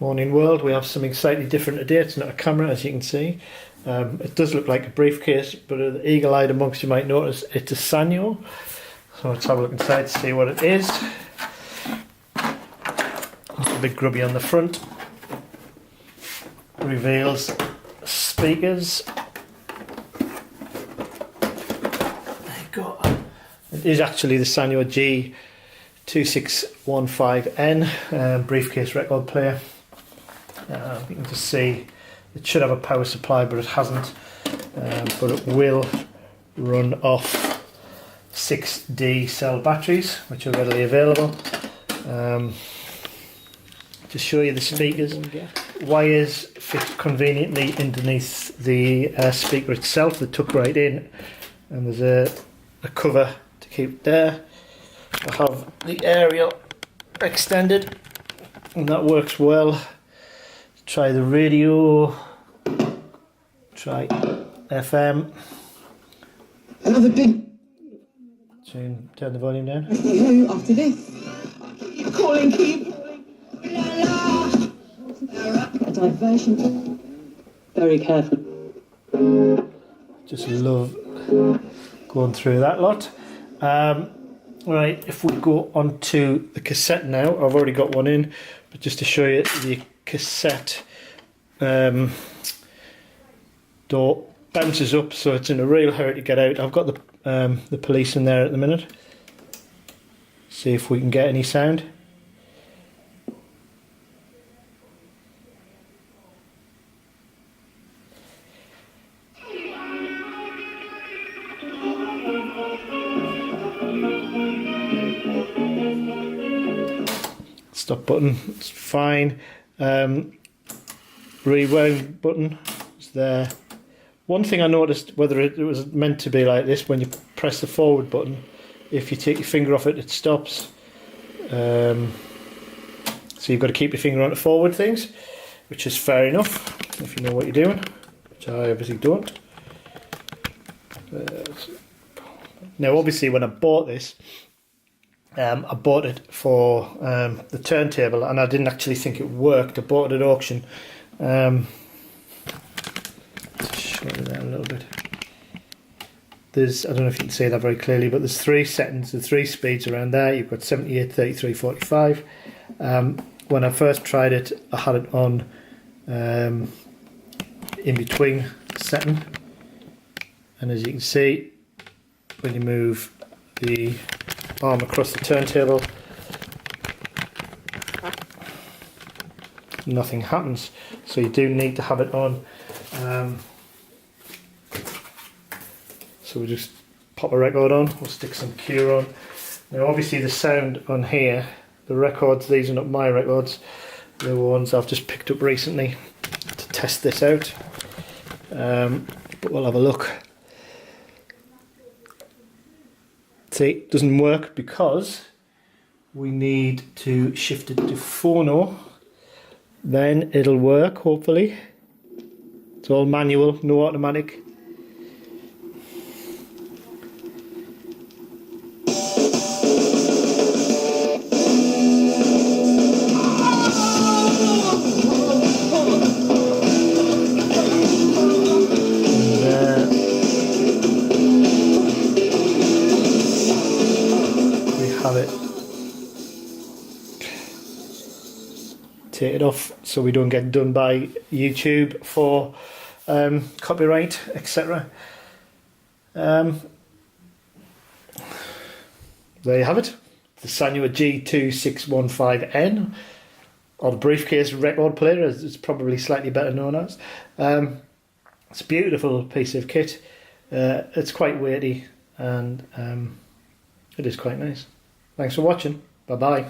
Morning world, we have something slightly different today. It's not a camera, as you can see. It does look like a briefcase, but the eagle-eyed amongst you might notice it's a Sanyo. So let's have a look inside to see what it is. It's a bit grubby on the front. Reveals speakers. There you go. It is actually the Sanyo G-2615N briefcase record player. You can just see it should have a power supply, but it hasn't. But it will run off 6D cell batteries, which are readily available. To show you the speakers, wires fit conveniently underneath the speaker itself. They tuck right in, and there's a cover to keep it there. I have the aerial extended, and that works well. Try the radio, try FM. Another big... Turn the volume down. Who after this? Keep calling. A diversion. Very careful. Just love going through that lot. Right, if we go onto the cassette now, I've already got one in, but just to show you the cassette door bounces up, so it's in a real hurry to get out. I've got the police in there at the minute. See if we can get any sound. Stop button, it's fine. Rewind button is there. One thing I noticed, whether it was meant to be like this, when you press the forward button, if you take your finger off it, it stops. So you've got to keep your finger on the forward things, which is fair enough if you know what you're doing, which I obviously don't. Now obviously when I bought this, I bought it for the turntable, and I didn't actually think it worked. I bought it at auction. Just show you that a little bit. There's, I don't know if you can see that very clearly, but there's three settings, the three speeds around there. You've got 78, 33, 45. When I first tried it, I had it on in between setting, and as you can see, when you move the arm across the turntable, nothing happens. So you do need to have it on. So we'll just pop a record on, we'll stick some cue on. Now obviously the sound on here, the records, these are not my records, they're ones I've just picked up recently to test this out. But we'll have a look. See, it doesn't work because we need to shift it to phono. Then it'll work, hopefully. It's all manual, no automatic. Have it. Take it off so we don't get done by YouTube for copyright, etc. There you have it, the Sanyo G-2615N, or the briefcase record player, as it's probably slightly better known as. It's a beautiful piece of kit. It's quite weighty, and it is quite nice. Thanks for watching. Bye bye.